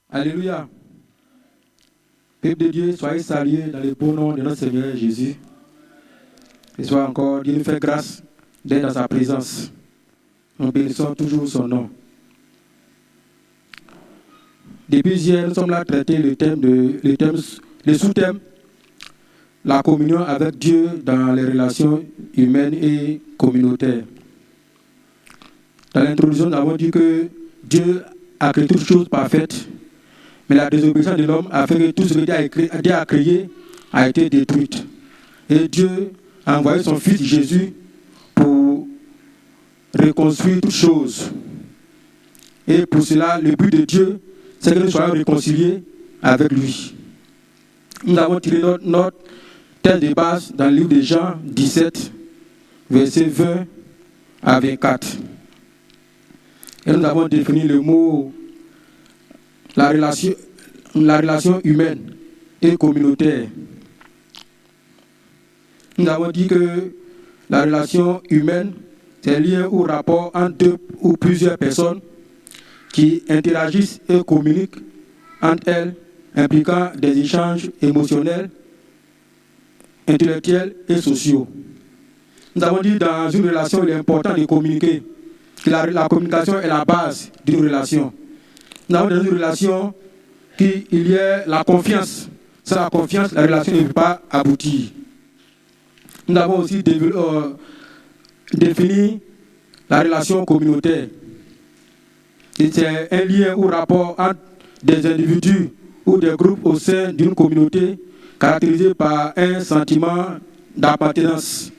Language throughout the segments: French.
Alléluia. Peuple de Dieu, soyez salués dans le beau nom de notre Seigneur Jésus. Et soit encore, Dieu nous fait grâce d'être dans sa présence. Nous bénissons toujours son nom. Depuis hier, nous sommes là à traiter le sous-thème, la communion avec Dieu dans les relations humaines et communautaires. Dans l'introduction, nous avons dit que Dieu a créé toutes choses parfaites, mais la désobéissance de l'homme a fait que tout ce que Dieu a créé a été détruit. Et Dieu a envoyé son Fils Jésus pour reconstruire toutes choses. Et pour cela, le but de Dieu, c'est que nous soyons réconciliés avec lui. Nous avons tiré notre thème de base dans le livre de Jean 17, versets 20 à 24. Et nous avons défini le mot, la relation humaine et communautaire. Nous avons dit que la relation humaine, c'est lié au rapport entre deux ou plusieurs personnes qui interagissent et communiquent entre elles, impliquant des échanges émotionnels, intellectuels et sociaux. Nous avons dit que dans une relation, il est important de communiquer, que la communication est la base d'une relation. Nous avons dans une relation qu'il y ait la confiance. Sans la confiance, la relation ne peut pas aboutir. Nous avons aussi défini la relation communautaire. C'est un lien ou rapport entre des individus ou des groupes au sein d'une communauté caractérisé par un sentiment d'appartenance,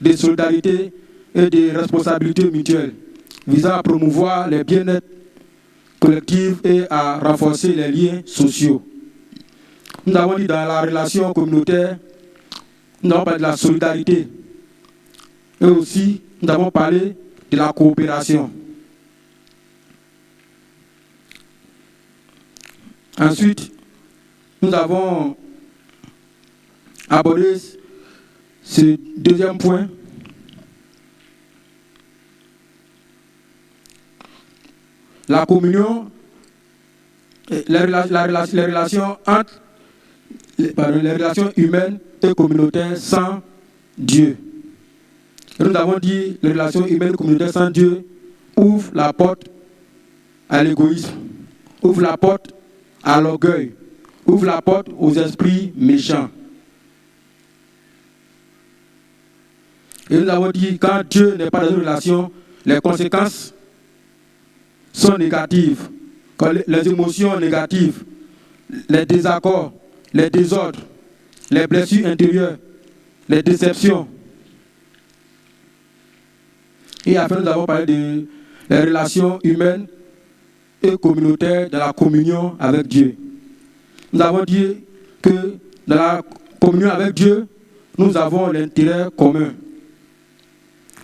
de solidarité et de responsabilité mutuelle, visant à promouvoir les bien-être collectifs et à renforcer les liens sociaux. Nous avons dit dans la relation communautaire, nous avons parlé de la solidarité et aussi nous avons parlé de la coopération. Ensuite, nous avons abordé ce deuxième point, la communion, les relations entre les relations humaines et communautaires sans Dieu. Et nous avons dit les relations humaines et communautaires sans Dieu ouvrent la porte à l'égoïsme, ouvrent la porte à l'orgueil, ouvre la porte aux esprits méchants. Et nous avons dit, quand Dieu n'est pas dans une relation, les conséquences sont négatives. Quand les émotions négatives, les désaccords, les désordres, les blessures intérieures, les déceptions. Et après, nous avons parlé des relations humaines et communautaire dans la communion avec Dieu. Nous avons dit que dans la communion avec Dieu, nous avons l'intérêt commun.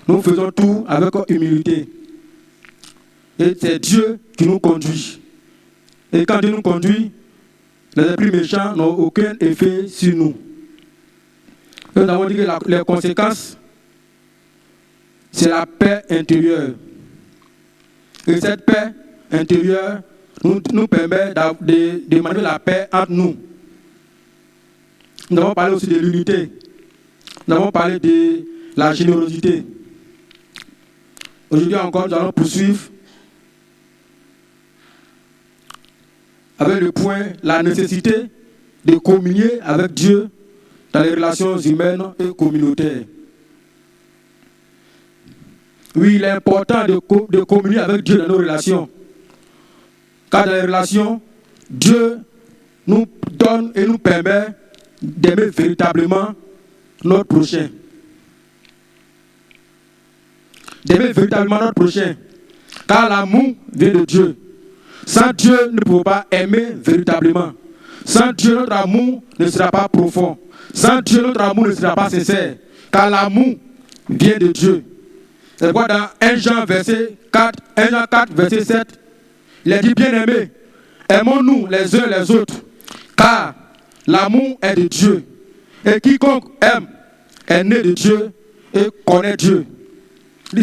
Nous faisons tout avec humilité. Et c'est Dieu qui nous conduit. Et quand Dieu nous conduit, les esprits méchants n'ont aucun effet sur nous. Et nous avons dit que les conséquences, c'est la paix intérieure. Et cette paix intérieure nous permet de demander la paix entre nous. Nous avons parlé aussi de l'unité. Nous avons parlé de la générosité. Aujourd'hui encore, nous allons poursuivre avec le point, la nécessité de communier avec Dieu dans les relations humaines et communautaires. Oui, il est important de communier avec Dieu dans nos relations. Car dans les relations, Dieu nous donne et nous permet d'aimer véritablement notre prochain. D'aimer véritablement notre prochain. Car l'amour vient de Dieu. Sans Dieu, nous ne pouvons pas aimer véritablement. Sans Dieu, notre amour ne sera pas profond. Sans Dieu, notre amour ne sera pas sincère. Car l'amour vient de Dieu. C'est pourquoi dans 1 Jean 4, verset 7, il est dit, bien-aimés, aimons-nous les uns les autres, car l'amour est de Dieu. Et quiconque aime est né de Dieu et connaît Dieu.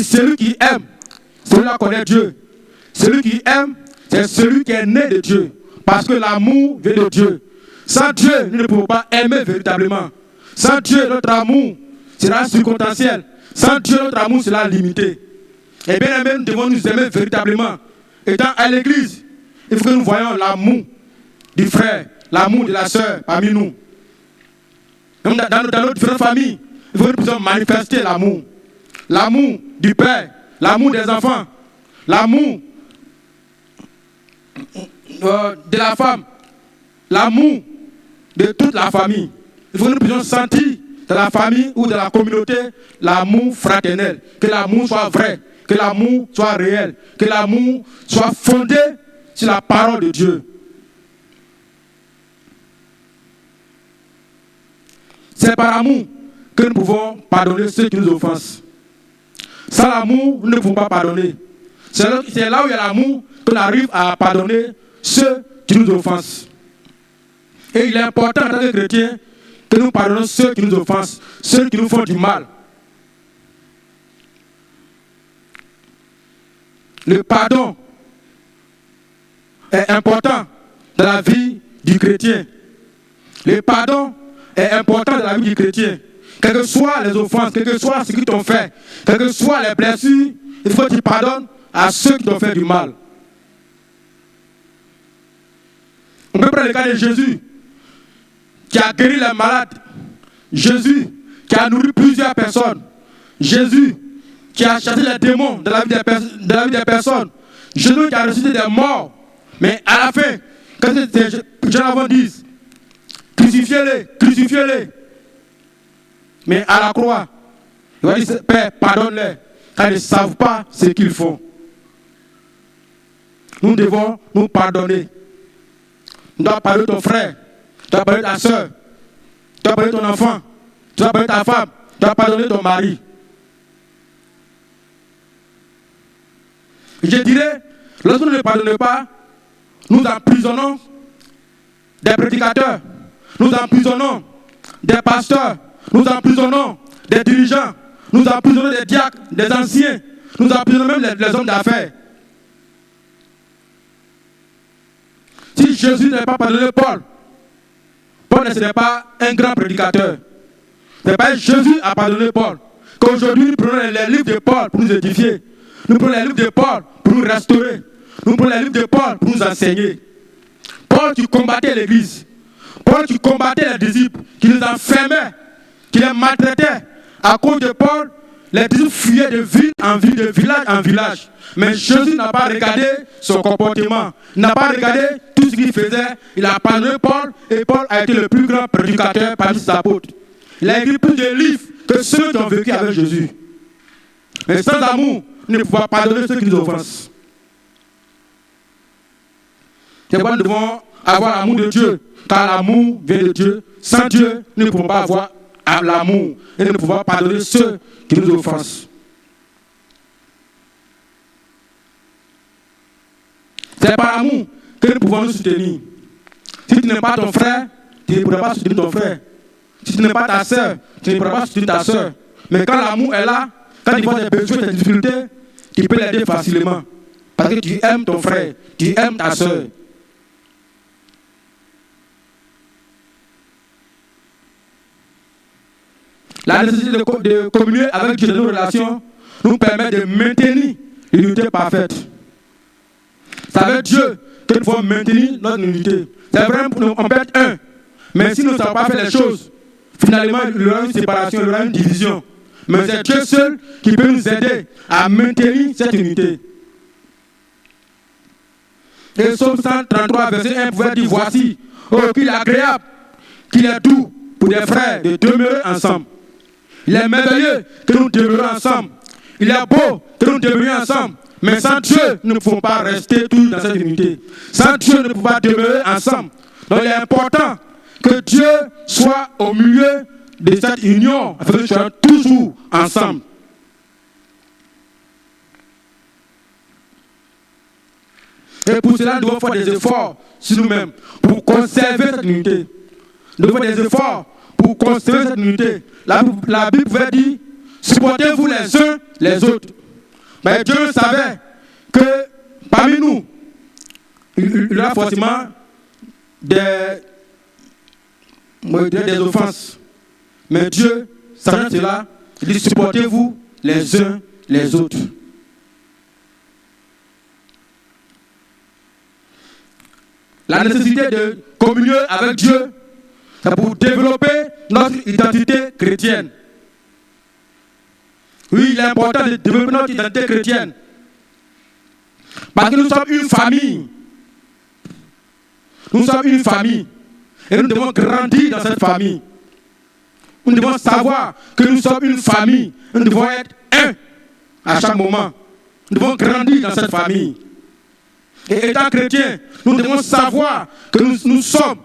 Celui qui aime, celui-là connaît Dieu. Celui qui aime, c'est celui qui est né de Dieu. Parce que l'amour vient de Dieu. Sans Dieu, nous ne pouvons pas aimer véritablement. Sans Dieu, notre amour sera circonstanciel. Sans Dieu, notre amour sera limité. Et bien aimé, nous devons nous aimer véritablement. Étant à l'église, il faut que nous voyions l'amour du frère, l'amour de la sœur parmi nous. Même dans nos différentes familles, il faut que nous puissions manifester l'amour. L'amour du père, l'amour des enfants, l'amour de la femme, l'amour de toute la famille. Il faut que nous puissions sentir dans la famille ou dans la communauté l'amour fraternel. Que l'amour soit vrai, que l'amour soit réel, que l'amour soit fondé sur la parole de Dieu. C'est par amour que nous pouvons pardonner ceux qui nous offensent. Sans l'amour, nous ne pouvons pas pardonner. C'est là où il y a l'amour qu'on arrive à pardonner ceux qui nous offensent. Et il est important en tant que chrétien que nous pardonnons ceux qui nous offensent, ceux qui nous font du mal. Le pardon est important dans la vie du chrétien. Le pardon est important dans la vie du chrétien. Quelles que soient les offenses, quel que soit ce qu'ils t'ont fait, quelles que soient les blessures, il faut que tu pardonnes à ceux qui t'ont fait du mal. On peut prendre le cas de Jésus, qui a guéri les malades. Jésus, qui a nourri plusieurs personnes. Jésus, qui a chassé les démons de la vie des personnes. Jésus qui a ressuscité des morts. Mais à la fin, quand les gens disent, crucifiez-les, crucifiez-les. Mais à la croix, il va dire, Père, pardonne-les, car ils ne savent pas ce qu'ils font. Nous devons nous pardonner. Tu dois pardonner ton frère, tu dois pardonner ta soeur, tu dois pardonner ton enfant, tu dois pardonner ta femme, tu dois pardonner ton mari. Je dirais, lorsque nous ne pardonnons pas, nous emprisonnons des prédicateurs, nous emprisonnons des pasteurs, nous emprisonnons des dirigeants, nous emprisonnons des diacres, des anciens, nous emprisonnons même les hommes d'affaires. Si Jésus n'avait pas pardonné Paul, Paul ne serait pas un grand prédicateur. Ce n'est pas Jésus qui a pardonné Paul. Qu'aujourd'hui, nous prenons les livres de Paul pour nous édifier. Nous prenons les livres de Paul pour nous restaurer. Nous prenons les livres de Paul pour nous enseigner. Paul qui combattait l'Église. Paul qui combattait les disciples, qui les enfermait, qui les maltraitait. À cause de Paul, les disciples fuyaient de ville en ville, de village en village. Mais Jésus n'a pas regardé son comportement. Il n'a pas regardé tout ce qu'il faisait. Il a pardonné Paul et Paul a été le plus grand prédicateur parmi ses apôtres. Il a écrit plus de livres que ceux qui ont vécu avec Jésus. Mais sans amour, nous ne pouvons pas pardonner ceux qui nous offensent. C'est pourquoi nous devons avoir l'amour de Dieu, car l'amour vient de Dieu. Sans Dieu, nous ne pouvons pas avoir l'amour et nous ne pouvons pas pardonner ceux qui nous offensent. C'est par l'amour que nous pouvons nous soutenir. Si tu n'es pas ton frère, tu ne pourras pas soutenir ton frère. Si tu n'es pas ta soeur, tu ne pourras pas soutenir ta soeur. Mais quand l'amour est là, quand il voit tes besoins, tes difficultés, tu peux l'aider facilement. Parce que tu aimes ton frère, tu aimes ta soeur. La nécessité de communier avec Dieu dans nos relations nous permet de maintenir l'unité parfaite. C'est avec Dieu que nous pouvons maintenir notre unité. C'est vrai, on peut être un. Mais si nous ne savons pas faire les choses, finalement, il y aura une séparation, il y aura une division. Mais c'est Dieu seul qui peut nous aider à maintenir cette unité. Et Psaume 133, verset 1, pouvait dire, voici, oh, qu'il est agréable, qu'il est doux pour des frères de demeurer ensemble. Il est merveilleux que nous demeurions ensemble. Il est beau que nous demeurions ensemble. Mais sans Dieu, nous ne pouvons pas rester tous dans cette unité. Sans Dieu, nous ne pouvons pas demeurer ensemble. Donc il est important que Dieu soit au milieu de cette union, afin que nous soyons toujours ensemble. Et pour cela, nous devons faire des efforts sur nous-mêmes pour conserver cette unité. Nous devons faire des efforts pour conserver cette unité. La Bible veut dire, supportez-vous les uns les autres. Mais Dieu savait que parmi nous, il y aura forcément des offenses. Mais Dieu, sachant cela, il dit supportez-vous les uns les autres. La nécessité de communier avec Dieu, c'est pour développer notre identité chrétienne. Oui, il est important de développer notre identité chrétienne. Parce que nous sommes une famille. Nous sommes une famille. Et nous devons grandir dans cette famille. Nous devons savoir que nous sommes une famille. Nous devons être un à chaque moment. Nous devons grandir dans cette famille. Et étant chrétiens, nous devons savoir que nous sommes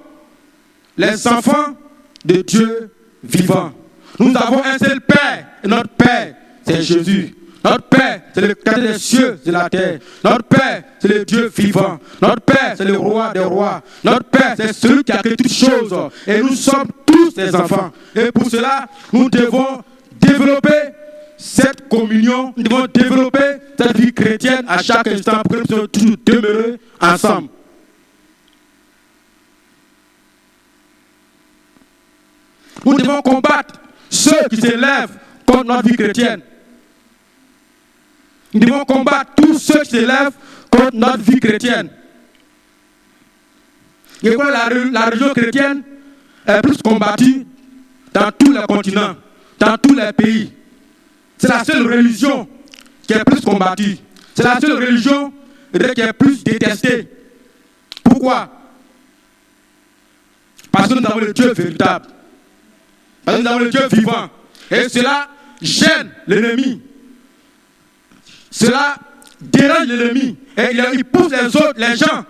les enfants de Dieu vivant. Nous avons un seul Père. Et notre Père, c'est Jésus. Notre Père, c'est le Créateur des cieux et de la terre. Notre Père, c'est le Dieu vivant. Notre Père, c'est le roi des rois. Notre Père, c'est celui qui a créé toutes choses. Et nous sommes tous ses enfants. Et pour cela, nous devons développer cette communion. Nous devons développer cette vie chrétienne à chaque instant pour que nous puissions toujours demeurer ensemble. Nous devons combattre ceux qui s'élèvent contre notre vie chrétienne. Nous devons combattre tous ceux qui s'élèvent contre notre vie chrétienne. Et quoi, la religion chrétienne est plus combattue dans tous les continents, dans tous les pays. C'est la seule religion qui est plus combattue. C'est la seule religion qui est plus détestée. Pourquoi? Parce que nous avons le Dieu véritable. Parce que nous avons le Dieu vivant. Et cela gêne l'ennemi. Cela dérange l'ennemi. Et il pousse les autres, les gens,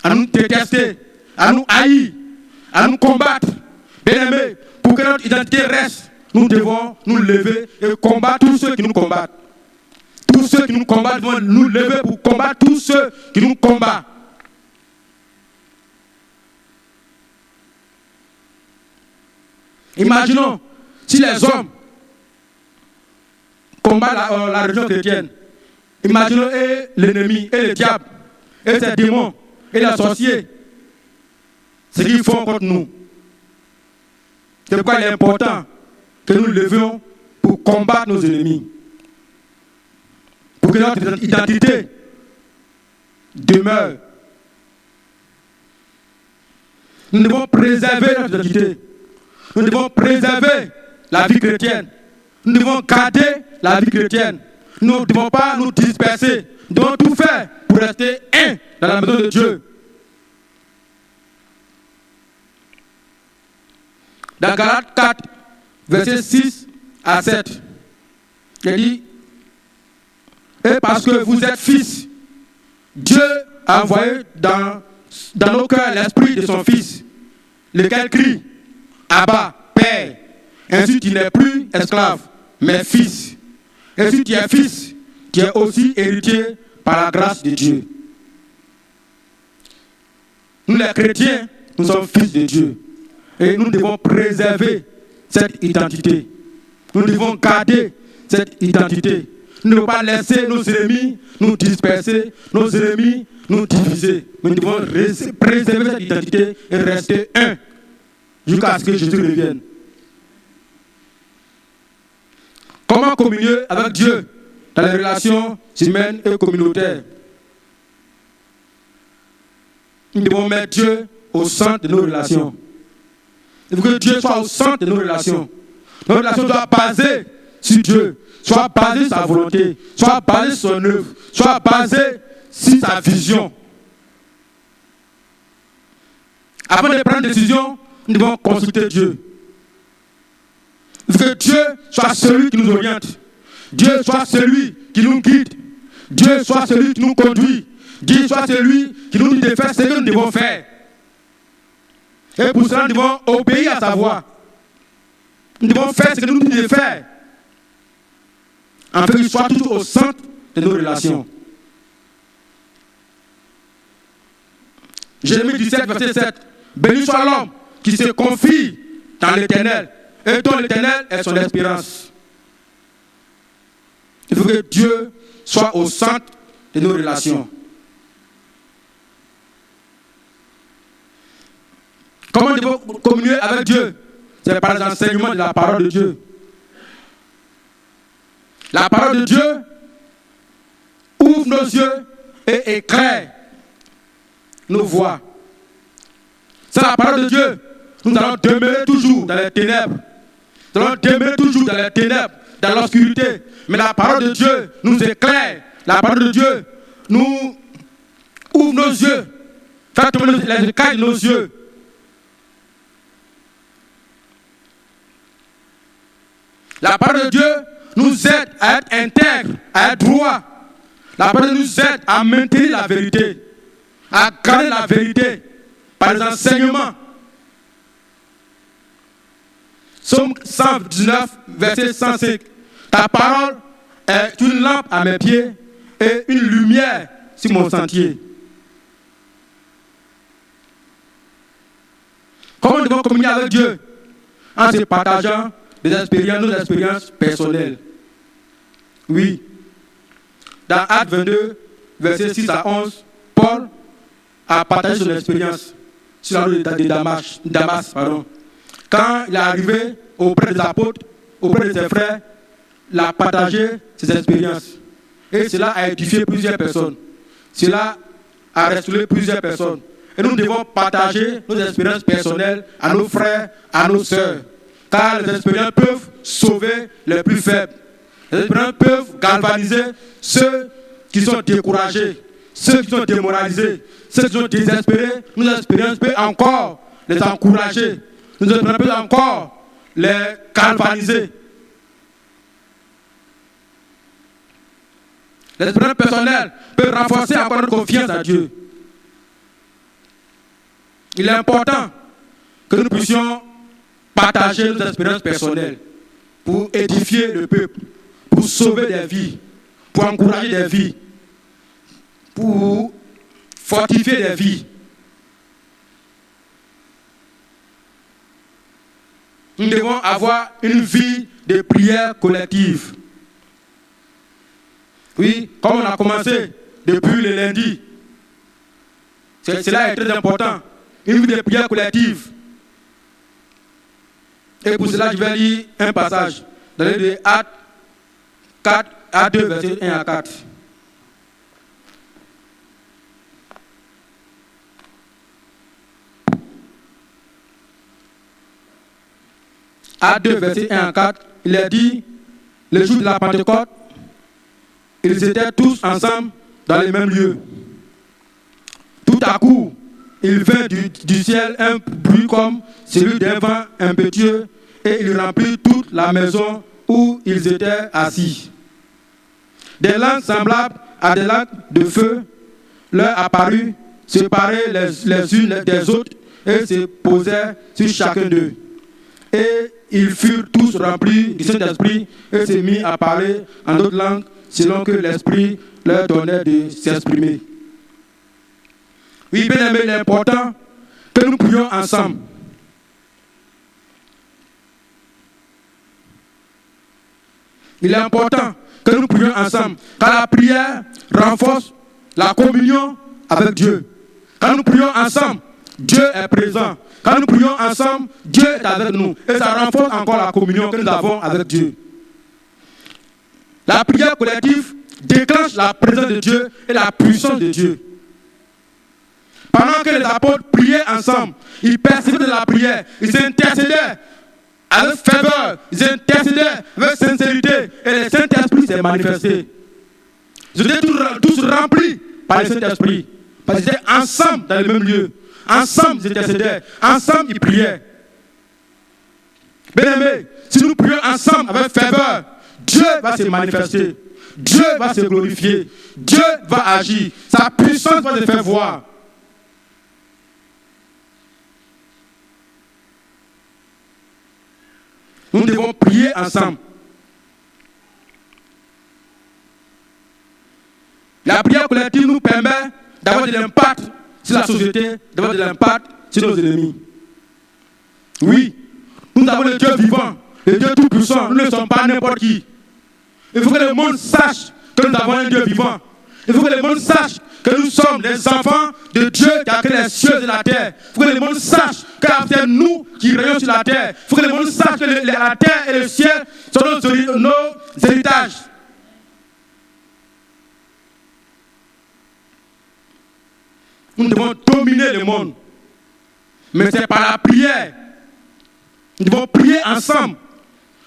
à nous détester, à nous haïr, à nous combattre. Bien aimés, pour que notre identité reste, nous devons nous lever et combattre tous ceux qui nous combattent. Tous ceux qui nous combattent vont nous lever pour combattre tous ceux qui nous combattent. Imaginons si les hommes combattent la religion chrétienne. Imaginons l'ennemi, et le diable, et ses démons, et les sorciers, ce qu'ils font contre nous. C'est pourquoi il est important que nous levions pour combattre nos ennemis. Pour que notre identité demeure. Nous devons préserver notre identité. Nous devons préserver la vie chrétienne. Nous devons garder la vie chrétienne. Nous ne devons pas nous disperser. Nous devons tout faire pour rester un dans la maison de Dieu. Dans Galates 4, versets 6 à 7, il dit, et parce que vous êtes fils, Dieu a envoyé dans nos cœurs l'esprit de son Fils, lequel crie, Abba, Père. Ainsi tu n'es plus esclave, mais fils. Et si tu es fils, tu es aussi héritier par la grâce de Dieu. Nous les chrétiens, nous sommes fils de Dieu. Et nous devons préserver cette identité. Nous devons garder cette identité. Nous ne devons pas laisser nos ennemis nous disperser, nos ennemis nous diviser. Nous devons préserver cette identité et rester un jusqu'à ce que Jésus revienne. Comment communier avec Dieu dans les relations humaines et communautaires? Nous devons mettre Dieu au centre de nos relations. Il faut que Dieu soit au centre de nos relations. Nos relations doivent baser sur Dieu, soit basées sur sa volonté, soit basées sur son œuvre, soit basées sur sa vision. Avant de prendre une décision, nous devons consulter Dieu. Il faut que Dieu soit celui qui nous oriente. Dieu soit celui qui nous guide. Dieu soit celui qui nous conduit. Dieu soit celui qui nous dit de faire ce que nous devons faire. Et pour cela, nous devons obéir à sa voix. Nous devons faire ce que nous dit de faire. Afin qu'il soit toujours au centre de nos relations. Jérémie 17, verset 7. Béni soit l'homme qui se confie dans l'Éternel et dont l'Éternel est son espérance. Il faut que Dieu soit au centre de nos relations. nous devons communier avec Dieu? C'est par l'enseignement de la parole de Dieu. La parole de Dieu ouvre nos yeux et éclaire nos voies. Sans la parole de Dieu, nous allons demeurer toujours dans les ténèbres. Nous allons demeurer toujours dans les ténèbres, dans l'obscurité. Mais la parole de Dieu nous éclaire. La parole de Dieu nous ouvre nos yeux. Fait tomber les écailles de nos yeux. La parole de Dieu nous aide à être intègres, à être droits. La parole nous aide à maintenir la vérité, à garder la vérité par les enseignements. Psaume 119, verset 105. Ta parole est une lampe à mes pieds et une lumière sur mon sentier. Comment nous devons communier avec Dieu? En se partageant nos expériences personnelles. Oui. Dans Actes 22, versets 6 à 11, Paul a partagé son expérience sur la route de Damas. Quand il est arrivé auprès des apôtres, auprès de ses frères, il a partagé ses expériences. Et cela a édifié plusieurs personnes. Cela a restauré plusieurs personnes. Et nous devons partager nos expériences personnelles à nos frères, à nos sœurs. Car les expériences peuvent sauver les plus faibles. Les expériences peuvent galvaniser ceux qui sont découragés, ceux qui sont démoralisés, ceux qui sont désespérés. Nos expériences peuvent encore les encourager. Nos expériences peuvent encore les galvaniser. L'expérience personnelle peut renforcer encore notre confiance à Dieu. Il est important que nous puissions partager nos expériences personnelles pour édifier le peuple, pour sauver des vies, pour encourager des vies, pour fortifier des vies. Nous devons avoir une vie de prière collective. Oui, comme on a commencé depuis le lundi, cela est très important. Une vie de prière collective. Et pour cela, je vais lire un passage dans le livre de Actes 4, Actes 2, versets 1 à 4. Actes 2, versets 1 à 4, il est dit, le jour de la Pentecôte, ils étaient tous ensemble dans les mêmes lieux. Tout à coup, il vint du ciel un bruit comme celui d'un vent impétueux et il remplit toute la maison où ils étaient assis. Des langues semblables à des langues de feu leur apparurent, séparées les unes des autres et se posèrent sur chacun d'eux. Et ils furent tous remplis du Saint-Esprit et se mirent à parler en d'autres langues selon que l'Esprit leur donnait de s'exprimer. Oui, bien aimé, il est important que nous prions ensemble. Il est important que nous prions ensemble, car la prière renforce la communion avec Dieu. Quand nous prions ensemble, Dieu est présent. Quand nous prions ensemble, Dieu est avec nous. Et ça renforce encore la communion que nous avons avec Dieu. La prière collective déclenche la présence de Dieu et la puissance de Dieu. Pendant que les apôtres priaient ensemble, ils persévéraient dans la prière, ils intercédaient avec ferveur, ils intercédaient avec sincérité et le Saint-Esprit s'est manifesté. Ils étaient tous remplis par le Saint-Esprit. Parce qu'ils étaient ensemble dans le même lieu. Ensemble, ils intercédaient. Ensemble, ils priaient. Bien-aimés, si nous prions ensemble avec ferveur, Dieu va se manifester. Dieu va se glorifier. Dieu va agir. Sa puissance va se faire voir. Nous devons prier ensemble. La prière collective nous permet d'avoir de l'impact sur la société, d'avoir de l'impact sur nos ennemis. Oui, nous avons le Dieu vivant, le Dieu tout-puissant. Nous ne sommes pas n'importe qui. Il faut que le monde sache que nous avons un Dieu vivant. Il faut que le monde sache que nous sommes des enfants de Dieu qui a créé les cieux et la terre. Il faut que le monde sache qu'avant c'est nous qui régnons sur la terre. Il faut que le monde sache que la terre et le ciel sont nos héritages. Nous devons dominer le monde. Mais c'est par la prière. Nous devons prier ensemble.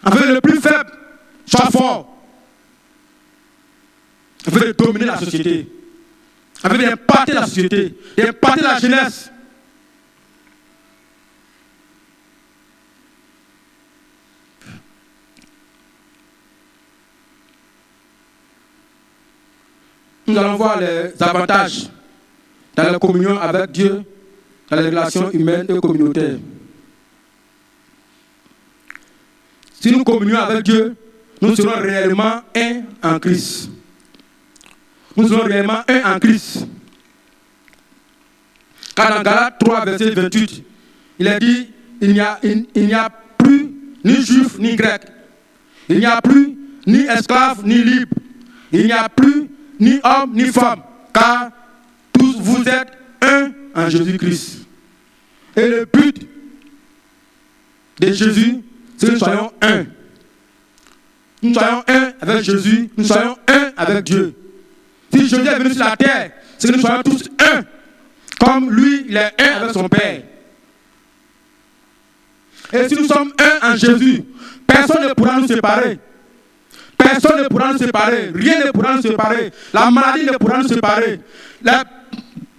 Avec le plus faible, soit fort. Afin de dominer la société. Afin d'impacter la société. D'impacter la jeunesse. Nous allons voir les avantages dans la communion avec Dieu, dans les relations humaines et communautaires. Si nous communions avec Dieu, nous serons réellement un en Christ. Nous serons réellement un en Christ. Car dans Galates 3, verset 28, il est dit, il n'y a plus ni juif ni grec. Il n'y a plus ni esclave ni libre. Il n'y a plus ni homme ni femme. Car tous vous êtes un en Jésus-Christ. Et le but de Jésus, c'est que nous soyons un. Nous soyons un avec Jésus, nous soyons un avec Dieu. Si Jésus est venu sur la terre, c'est que nous soyons tous un. Comme lui, il est un avec son Père. Et si nous sommes un en Jésus, personne ne pourra nous séparer. Personne ne pourra nous séparer. Rien ne pourra nous séparer. La maladie ne pourra nous séparer.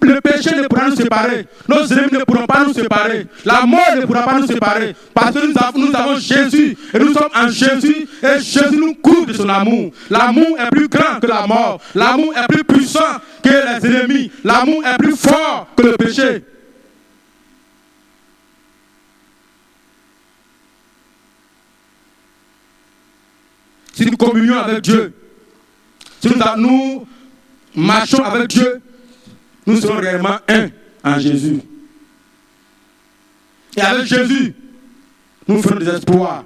Le péché ne pourra nous séparer. Nos ennemis ne pourront pas nous séparer. La mort ne pourra pas nous séparer. Parce que nous avons Jésus. Et nous sommes en Jésus. Et Jésus nous couvre de son amour. L'amour est plus grand que la mort. L'amour est plus puissant que les ennemis. L'amour est plus fort que le péché. Si nous communions avec Dieu, si nous marchons avec Dieu, nous serons réellement un en Jésus. Et avec Jésus, nous ferons des exploits.